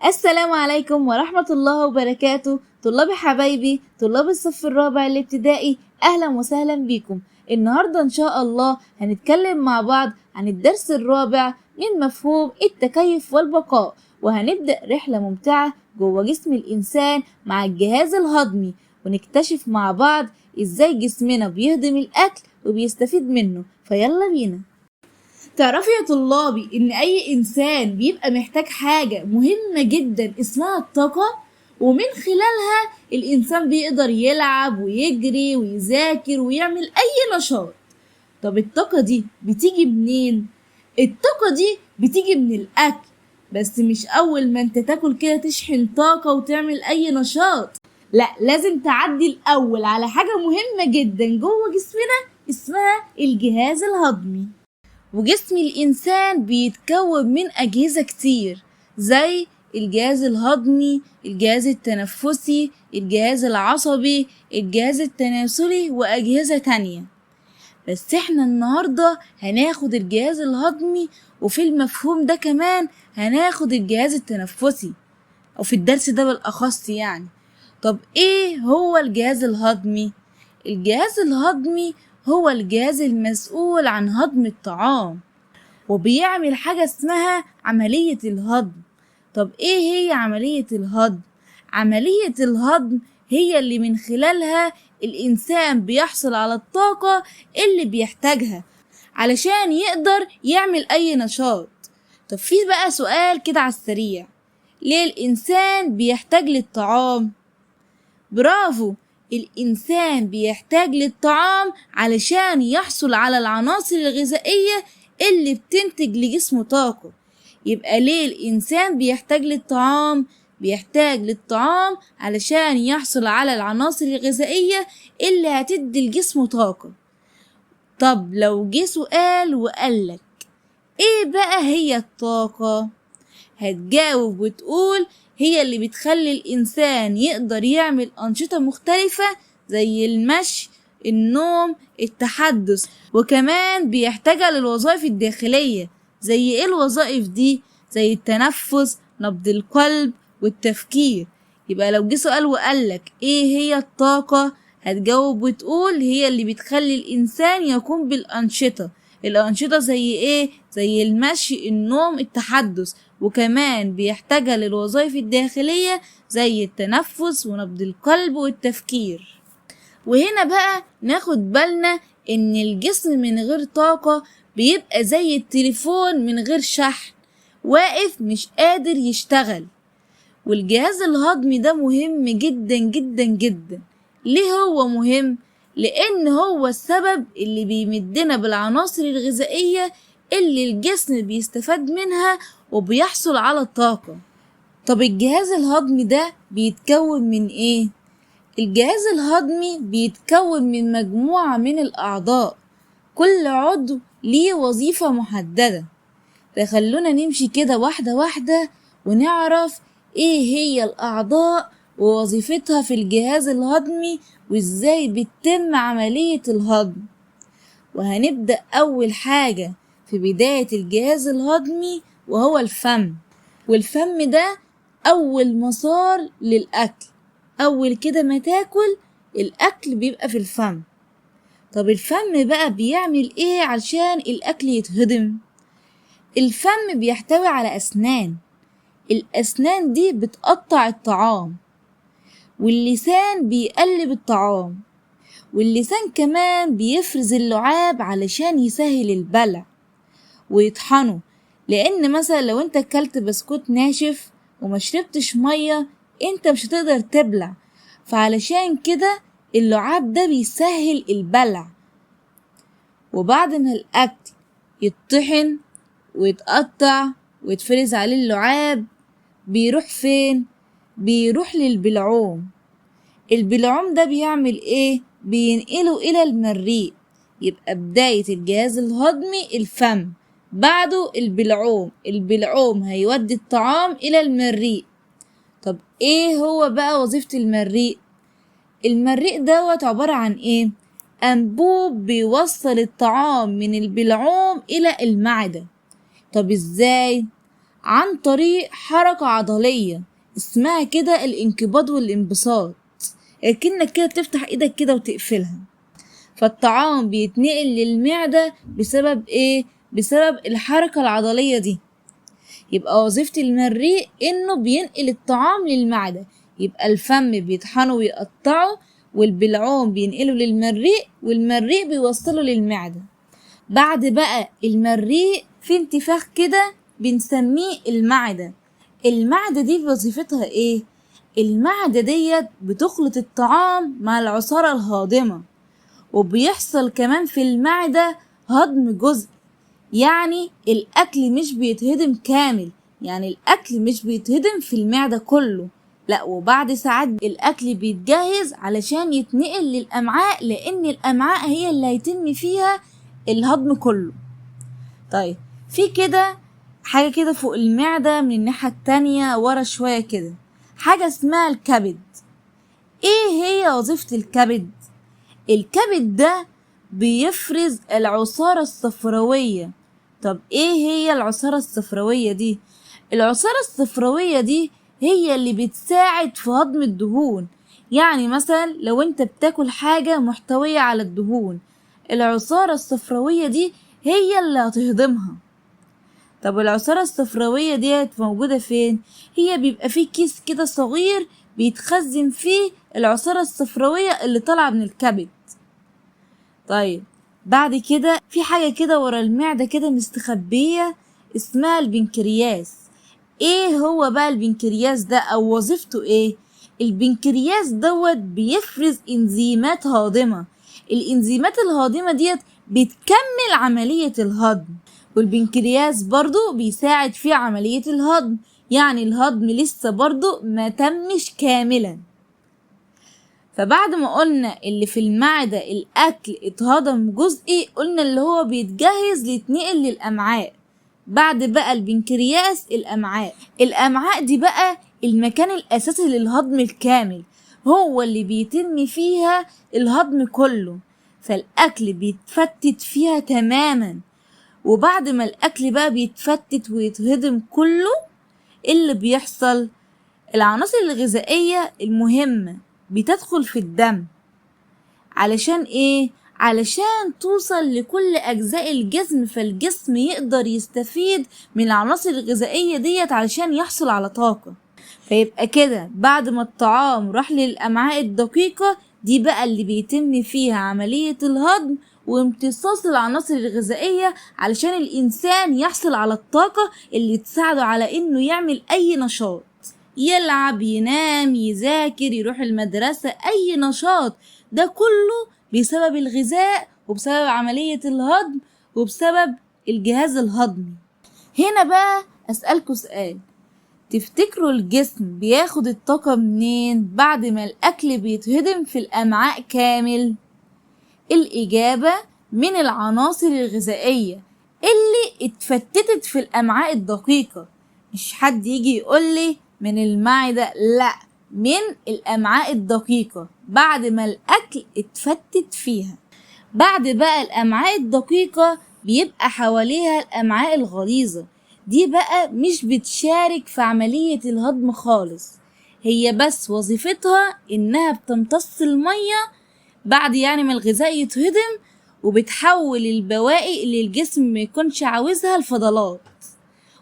السلام عليكم ورحمة الله وبركاته. طلاب حبايبي، طلاب الصف الرابع الابتدائي، أهلا وسهلا بكم. النهاردة إن شاء الله هنتكلم مع بعض عن الدرس الرابع من مفهوم التكيف والبقاء، وهنبدأ رحلة ممتعة جوه جسم الإنسان مع الجهاز الهضمي، ونكتشف مع بعض إزاي جسمنا بيهضم الأكل وبيستفيد منه. فيلا بينا. تعرفوا يا طلابي إن أي إنسان بيبقى محتاج حاجة مهمة جدا اسمها الطاقة، ومن خلالها الإنسان بيقدر يلعب ويجري ويذاكر ويعمل أي نشاط. طب الطاقة دي بتيجي منين؟ الطاقة دي بتيجي من الأكل، بس مش أول ما أنت تاكل كده تشحن طاقة وتعمل أي نشاط. لا، لازم تعدي الأول على حاجة مهمة جدا جوه جسمنا اسمها الجهاز الهضمي. وجسم الإنسان بيتكون من أجهزة كتير، زي الجهاز الهضمي، الجهاز التنفسي، الجهاز العصبي، الجهاز التناسلي، وأجهزة تانية. بس احنا النهاردة هناخد الجهاز الهضمي، وفي المفهوم ده كمان هناخد الجهاز التنفسي، أو في الدرس ده بالأخص يعني. طب ايه هو الجهاز الهضمي؟ الجهاز الهضمي هو الجهاز المسؤول عن هضم الطعام، وبيعمل حاجة اسمها عملية الهضم. طب ايه هي عملية الهضم؟ عملية الهضم هي اللي من خلالها الإنسان بيحصل على الطاقة اللي بيحتاجها علشان يقدر يعمل أي نشاط. طب في بقى سؤال كده على السريع، ليه الإنسان بيحتاج للطعام؟ برافو، الإنسان بيحتاج للطعام علشان يحصل على العناصر الغذائية اللي بتنتج لجسمه طاقة. يبقى ليه الإنسان بيحتاج للطعام؟ بيحتاج للطعام علشان يحصل على العناصر الغذائية اللي هتدي لجسمه طاقة. طب لو جه سؤال وقالك ايه بقى هي الطاقة؟ هتجاوب وتقول هي اللي بتخلي الإنسان يقدر يعمل أنشطة مختلفة زي المشي، النوم، التحدث، وكمان بيحتاجها للوظائف الداخلية. زي ايه الوظائف دي؟ زي التنفس، نبض القلب، والتفكير. يبقى لو جه سؤال وقالك ايه هي الطاقة، هتجاوب وتقول هي اللي بتخلي الإنسان يقوم بالأنشطة. الأنشطة زي ايه؟ زي المشي، النوم، التحدث، وكمان بيحتاجها للوظائف الداخلية زي التنفس ونبض القلب والتفكير. وهنا بقى ناخد بالنا ان الجسم من غير طاقة بيبقى زي التليفون من غير شحن، واقف مش قادر يشتغل. والجهاز الهضمي ده مهم جدا جدا جدا. ليه هو مهم؟ لأن هو السبب اللي بيمدنا بالعناصر الغذائية اللي الجسم بيستفاد منها وبيحصل على الطاقة. طب الجهاز الهضمي ده بيتكون من ايه؟ الجهاز الهضمي بيتكون من مجموعة من الأعضاء، كل عضو ليه وظيفة محددة. فخلونا نمشي كده واحدة واحدة ونعرف ايه هي الأعضاء ووظيفتها في الجهاز الهضمي وازاي بتتم عملية الهضم. وهنبدأ أول حاجة في بداية الجهاز الهضمي وهو الفم. والفم ده أول مسار للأكل، أول كده ما تاكل الأكل بيبقى في الفم. طب الفم بقى بيعمل إيه علشان الأكل يتهضم؟ الفم بيحتوي على أسنان، الأسنان دي بتقطع الطعام، واللسان بيقلب الطعام، واللسان كمان بيفرز اللعاب علشان يسهل البلع ويطحنه. لأن مثلا لو انت اكلت بسكوت ناشف وما شربتش مية انت مش هتقدر تبلع، فعلشان كده اللعاب ده بيسهل البلع. وبعد ما الأكل يطحن ويتقطع ويتفرز عليه اللعاب بيروح فين؟ بيروح للبلعوم. البلعوم ده بيعمل ايه؟ بينقله إلى المريء. يبقى بداية الجهاز الهضمي الفم، بعده البلعوم، البلعوم هيودي الطعام إلى المريء. طب ايه هو بقى وظيفة المريء؟ المريء دوت عبارة عن ايه؟ أنبوب بيوصل الطعام من البلعوم إلى المعدة. طب ازاي؟ عن طريق حركة عضلية اسمها كده الانقباض والانبساط، اكنك كده بتفتح ايدك كده وتقفلها. فالطعام بيتنقل للمعدة بسبب ايه؟ بسبب الحركة العضلية دي. يبقى وظيفة المريء انه بينقل الطعام للمعدة، يبقى الفم بيطحنه ويقطعه، والبلعوم بينقله للمريء، والمريء بيوصله للمعدة. بعد بقى المريء في انتفاخ كده بنسميه المعدة. المعدة دي وظيفتها ايه؟ المعدة ديت بتخلط الطعام مع العصارة الهاضمة، وبيحصل كمان في المعدة هضم جزء، يعني الأكل مش بيتهضم كامل، يعني الأكل مش بيتهضم في المعدة كله، لا، وبعد ساعات الأكل بيتجهز علشان يتنقل للأمعاء، لأن الأمعاء هي اللي هيتم فيها الهضم كله. طيب في كده حاجة كده فوق المعدة من الناحية التانية ورا شوية كده، حاجة اسمها الكبد. ايه هي وظيفة الكبد؟ الكبد ده بيفرز العصارة الصفراوية. طب ايه هي العصارة الصفراوية دي؟ العصارة الصفراوية دي هي اللي بتساعد في هضم الدهون. يعني مثلا لو انت بتاكل حاجة محتوية على الدهون، العصارة الصفراوية دي هي اللي هتهضمها. طب العصارة الصفراوية ديت موجودة فين؟ هي بيبقى فيه كيس كده صغير بيتخزن فيه العصارة الصفراوية اللي طالعة من الكبد. طيب بعد كده في حاجة كده ورا المعدة كده مستخبية اسمها البنكرياس. ايه هو بقى البنكرياس ده او وظيفته ايه؟ البنكرياس دوت بيفرز انزيمات هاضمة. الانزيمات الهاضمة ديت بتكمل عملية الهضم، والبنكرياس برضو بيساعد في عملية الهضم، يعني الهضم لسه برضو ما تمش كاملا. فبعد ما قلنا اللي في المعدة الأكل اتهضم جزئي، قلنا اللي هو بيتجهز ليتنقل للأمعاء. بعد بقى البنكرياس الأمعاء دي بقى المكان الأساسي للهضم الكامل، هو اللي بيتم فيها الهضم كله، فالأكل بيتفتت فيها تماما. وبعد ما الأكل بقى بيتفتت ويتهضم كله، اللي بيحصل العناصر الغذائية المهمة بتدخل في الدم. علشان ايه؟ علشان توصل لكل اجزاء الجسم، فالجسم يقدر يستفيد من العناصر الغذائية ديت علشان يحصل على طاقة. فيبقى كده بعد ما الطعام راح للامعاء الدقيقة دي بقى اللي بيتم فيها عملية الهضم وامتصاص العناصر الغذائية علشان الانسان يحصل على الطاقة اللي تساعده على انه يعمل اي نشاط، يلعب، ينام، يذاكر، يروح المدرسة، أي نشاط. ده كله بسبب الغذاء وبسبب عملية الهضم وبسبب الجهاز الهضمي. هنا بقى أسألكوا سؤال، تفتكروا الجسم بياخد الطاقة منين بعد ما الأكل بيتهضم في الأمعاء كامل؟ الإجابة من العناصر الغذائية اللي اتفتتت في الأمعاء الدقيقة. مش حد يجي يقولي من المعدة، لا، من الأمعاء الدقيقة بعد ما الأكل اتفتت فيها. بعد بقى الأمعاء الدقيقة بيبقى حواليها الأمعاء الغليظة، دي بقى مش بتشارك في عملية الهضم خالص، هي بس وظيفتها إنها بتمتص المية بعد يعني ما الغذاء يتهضم، وبتحول البواقي اللي الجسم ما يكونش عاوزها الفضلات،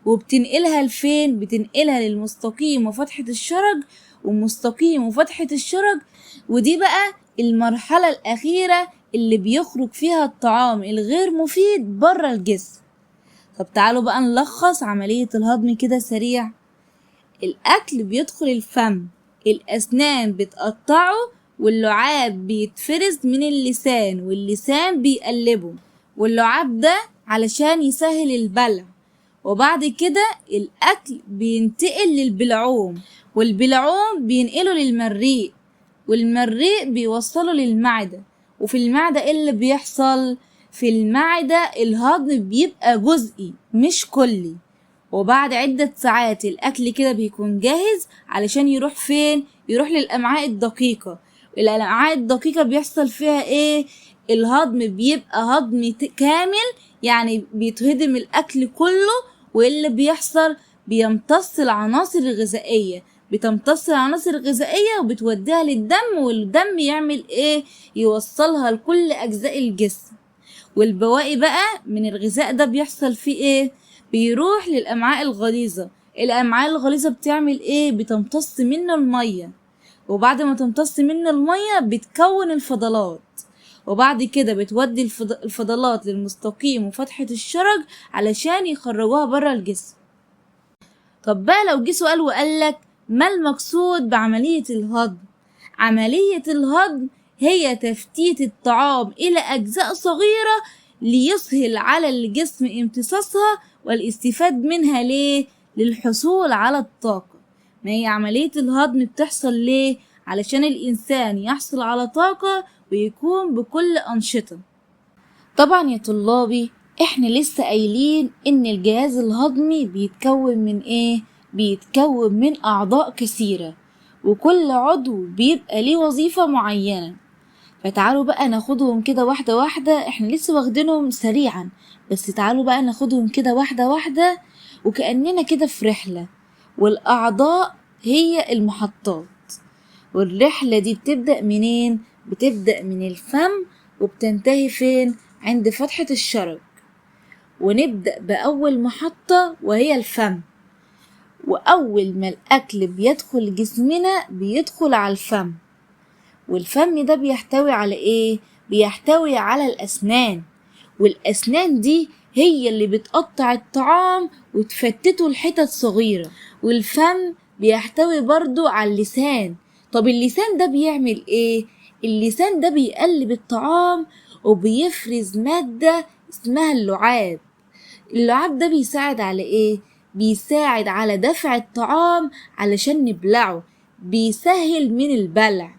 وبتنقلها لفين؟ بتنقلها للمستقيم وفتحة الشرج، ومستقيم وفتحة الشرج، ودي بقى المرحلة الأخيرة اللي بيخرج فيها الطعام الغير مفيد بره الجسم. طب تعالوا بقى نلخص عملية الهضم كده سريع. الأكل بيدخل الفم، الأسنان بتقطعه، واللعاب بيتفرز من اللسان، واللسان بيقلبه، واللعاب ده علشان يسهل البلع. وبعد كده الأكل بينتقل للبلعوم، والبلعوم بينقله للمريء، والمريء بيوصله للمعدة. وفي المعدة إيه اللي بيحصل؟ في المعدة الهضم بيبقى جزئي مش كلي، وبعد عدة ساعات الأكل كده بيكون جاهز علشان يروح فين؟ يروح للأمعاء الدقيقة. الأمعاء الدقيقة بيحصل فيها إيه؟ الهضم بيبقى هضم كامل، يعني بيتهضم الأكل كله. واللي بيحصل بيمتص العناصر الغذائية، بتمتص العناصر الغذائية وبتوديها للدم، والدم يعمل ايه؟ يوصلها لكل أجزاء الجسم. والبواقي بقى من الغذاء ده بيحصل فيه ايه؟ بيروح للأمعاء الغليظة. الأمعاء الغليظة بتعمل ايه؟ بتمتص منه المية، وبعد ما تمتص منه المية بتكون الفضلات، وبعد كده بتودي الفضلات للمستقيم وفتحة الشرج علشان يخرجوها برا الجسم. طب بقى لو جه سؤال وقالك ما المقصود بعملية الهضم؟ عملية الهضم هي تفتيت الطعام إلى أجزاء صغيرة ليسهل على الجسم امتصاصها والاستفاد منها. ليه؟ للحصول على الطاقة. ما هي عملية الهضم بتحصل ليه؟ علشان الإنسان يحصل على طاقة ويكون بكل أنشطة. طبعا يا طلابي احنا لسه قايلين ان الجهاز الهضمي بيتكون من ايه؟ بيتكون من اعضاء كثيرة، وكل عضو بيبقى ليه وظيفة معينة. فتعالوا بقى ناخدهم كده واحدة واحدة، احنا لسه واخدينهم سريعا، بس تعالوا بقى ناخدهم كده واحدة واحدة وكأننا كده في رحلة. والأعضاء هي المحطات، والرحلة دي بتبدأ منين؟ بتبدأ من الفم وبتنتهي فين؟ عند فتحة الشرج. ونبدأ بأول محطة وهي الفم. وأول ما الأكل بيدخل جسمنا بيدخل على الفم، والفم ده بيحتوي على إيه؟ بيحتوي على الأسنان، والأسنان دي هي اللي بتقطع الطعام وتفتته لحتت صغيرة. والفم بيحتوي برضو على اللسان. طب اللسان ده بيعمل إيه؟ اللسان ده بيقلب الطعام وبيفرز مادة اسمها اللعاب. اللعاب ده بيساعد على إيه؟ بيساعد على دفع الطعام علشان نبلعه، بيسهل من البلع.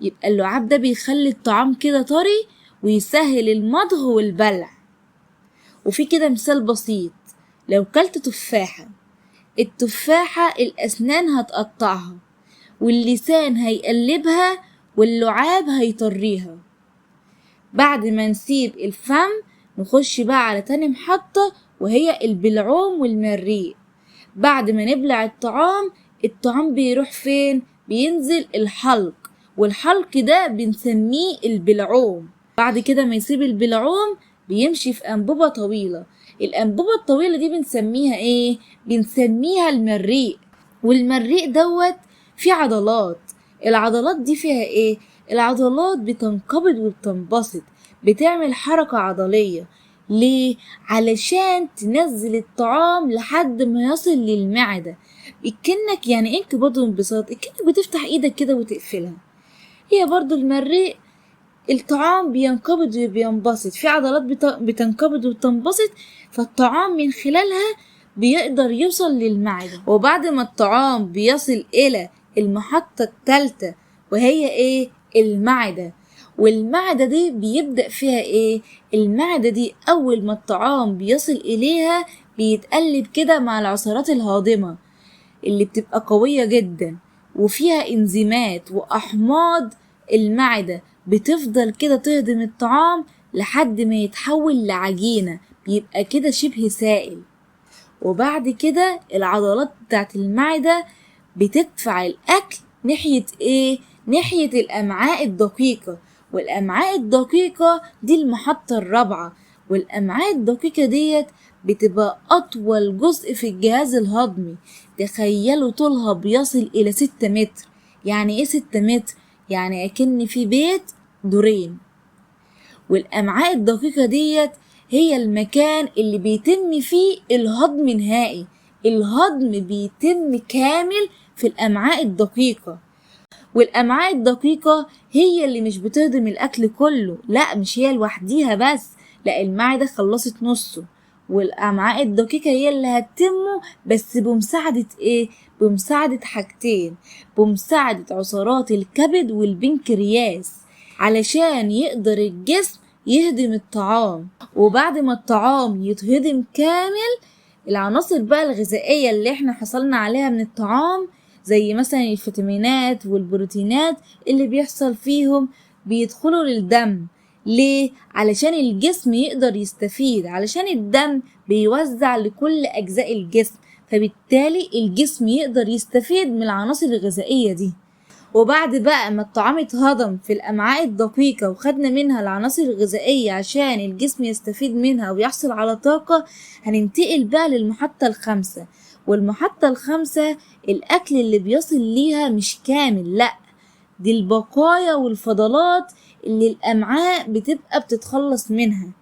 يبقى اللعاب ده بيخلي الطعام كده طري ويسهل المضغ والبلع. وفي كده مثال بسيط، لو كلت تفاحة، التفاحة الأسنان هتقطعها واللسان هيقلبها واللعاب هيطريها. بعد ما نسيب الفم نخش بقى على تاني محطة وهي البلعوم والمريء. بعد ما نبلع الطعام بيروح فين؟ بينزل الحلق، والحلق ده بنسميه البلعوم. بعد كده ما يسيب البلعوم بيمشي في أنبوبة طويلة. الأنبوبة الطويلة دي بنسميها إيه؟ بنسميها المريء. والمريء دوت فيه عضلات. العضلات دي فيها إيه؟ العضلات بتنقبض وبتنبسط، بتعمل حركة عضلية. ليه؟ علشان تنزل الطعام لحد ما يصل للمعدة. كأنك يعني ايه انقباض وانبساط؟ كأنك بتفتح ايدك كده وتقفلها. هي برضو المريء الطعام بينقبض وبينبسط، في عضلات بتنقبض وتنبسط، فالطعام من خلالها بيقدر يوصل للمعدة. وبعد ما الطعام بيصل إلى المحطة الثالثة وهي ايه؟ المعدة. والمعدة دي بيبدأ فيها ايه؟ المعدة دي أول ما الطعام بيصل إليها بيتقلب كده مع العصارات الهاضمة اللي بتبقى قوية جدا، وفيها إنزيمات وأحماض. المعدة بتفضل كده تهضم الطعام لحد ما يتحول لعجينة، بيبقى كده شبه سائل. وبعد كده العضلات بتاعت المعدة بتدفع الأكل ناحية ايه؟ ناحية الأمعاء الدقيقة. والأمعاء الدقيقة دي المحطة الرابعة. والأمعاء الدقيقة ديت بتبقى أطول جزء في الجهاز الهضمي. تخيلوا طولها بيصل إلى 6 متر. يعني إيه 6 متر؟ يعني أكن في بيت دورين. والأمعاء الدقيقة ديت هي المكان اللي بيتم فيه الهضم نهائي. الهضم بيتم كامل في الأمعاء الدقيقة. والأمعاء الدقيقة هي اللي مش بتهضم الأكل كله، لا مش هي لوحديها بس، لا المعدة خلصت نصه، والأمعاء الدقيقة هي اللي هتتمه، بس بمساعدة ايه؟ بمساعدة حاجتين، بمساعدة عصارات الكبد والبنكرياس علشان يقدر الجسم يهضم الطعام. وبعد ما الطعام يتهضم كامل، العناصر بقى الغذائية اللي احنا حصلنا عليها من الطعام زي مثلا الفيتامينات والبروتينات اللي بيحصل فيهم بيدخلوا للدم. ليه؟ علشان الجسم يقدر يستفيد، علشان الدم بيوزع لكل أجزاء الجسم، فبالتالي الجسم يقدر يستفيد من العناصر الغذائية دي. وبعد بقى ما الطعام اتهضم في الأمعاء الدقيقة وخدنا منها العناصر الغذائية عشان الجسم يستفيد منها ويحصل على طاقة، هننتقل بقى للمحطة الخامسة. والمحطة الخامسة الأكل اللي بيصل ليها مش كامل، لأ، دي البقايا والفضلات اللي الأمعاء بتبقى بتتخلص منها.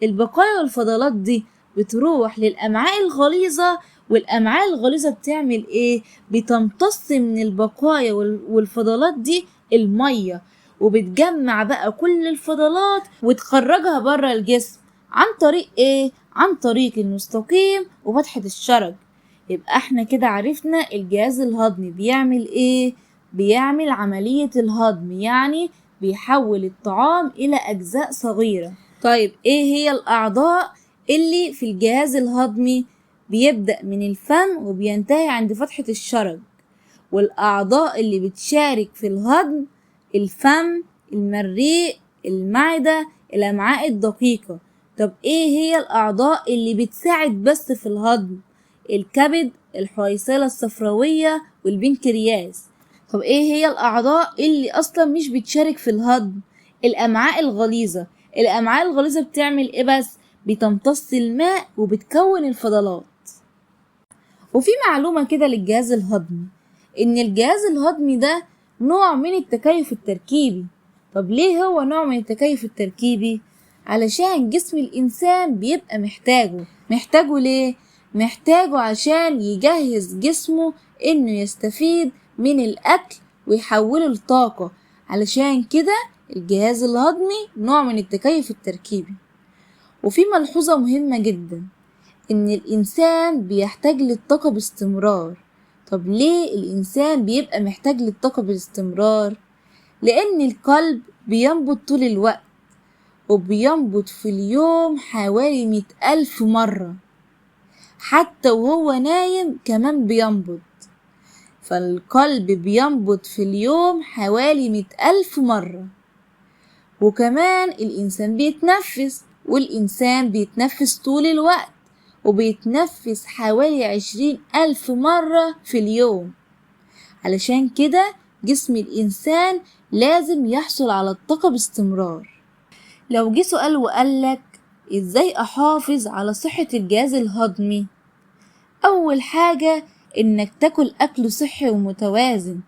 البقايا والفضلات دي بتروح للأمعاء الغليظة، والأمعاء الغليظة بتعمل إيه؟ بتمتص من البقايا والفضلات دي المية، وبتجمع بقى كل الفضلات وتخرجها برا الجسم عن طريق إيه؟ عن طريق المستقيم وفتحة الشرج. يبقى احنا كده عرفنا الجهاز الهضمي بيعمل إيه؟ بيعمل عملية الهضم، يعني بيحول الطعام إلى أجزاء صغيرة. طيب إيه هي الأعضاء اللي في الجهاز الهضمي؟ بيبدأ من الفم وبينتهي عند فتحة الشرج. والأعضاء اللي بتشارك في الهضم الفم، المريء، المعدة، الأمعاء الدقيقة. طب إيه هي الأعضاء اللي بتساعد بس في الهضم؟ الكبد، الحويصلة الصفراوية، والبنكرياس. طب إيه هي الأعضاء اللي أصلا مش بتشارك في الهضم؟ الأمعاء الغليظة. الأمعاء الغليظة بتعمل إيه بس؟ بتمتص الماء وبتكون الفضلات. وفي معلومة كده للجهاز الهضمي، إن الجهاز الهضمي ده نوع من التكيف التركيبي. طب ليه هو نوع من التكيف التركيبي؟ علشان جسم الإنسان بيبقى محتاجه ليه؟ محتاجه عشان يجهز جسمه إنه يستفيد من الأكل ويحوله لطاقة. علشان كده الجهاز الهضمي نوع من التكيف التركيبي. وفي ملحوظة مهمة جدا، إن الإنسان بيحتاج للطاقة باستمرار. طب ليه الإنسان بيبقى محتاج للطاقة باستمرار؟ لأن القلب بينبض طول الوقت، وبينبض في اليوم حوالي 100,000 مرة، حتى وهو نايم كمان بينبض. فالقلب بينبض في اليوم حوالي 100,000 مرة. وكمان الإنسان بيتنفس، والإنسان بيتنفس طول الوقت، وبيتنفس حوالي 20,000 مرة في اليوم. علشان كده جسم الإنسان لازم يحصل على الطاقة باستمرار. لو جه سؤال وقالك إزاي أحافظ على صحة الجهاز الهضمي؟ أول حاجة إنك تاكل أكل صحي ومتوازن،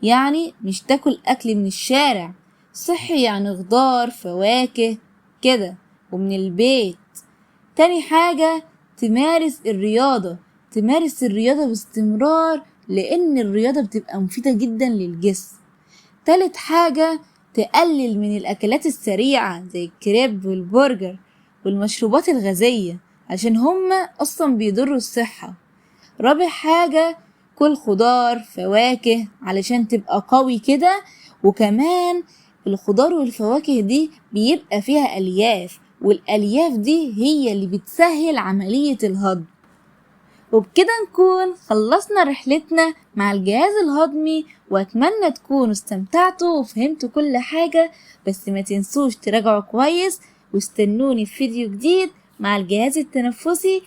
يعني مش تاكل أكل من الشارع. صحي يعني خضار، فواكه كده، ومن البيت. تاني حاجة تمارس الرياضة باستمرار، لأن الرياضة بتبقى مفيدة جدا للجسم. تالت حاجة تقلل من الأكلات السريعة زي الكريب والبرجر والمشروبات الغازية، عشان هما أصلا بيضروا الصحة. رابع حاجة كل خضار، فواكه، علشان تبقى قوي كده. وكمان الخضار والفواكه دي بيبقى فيها ألياف، والألياف دي هي اللي بتسهل عملية الهضم. وبكده نكون خلصنا رحلتنا مع الجهاز الهضمي، وأتمنى تكونوا استمتعتوا وفهمتوا كل حاجة. بس ما تنسوش تراجعوا كويس، واستنوني في فيديو جديد مع الجهاز التنفسي.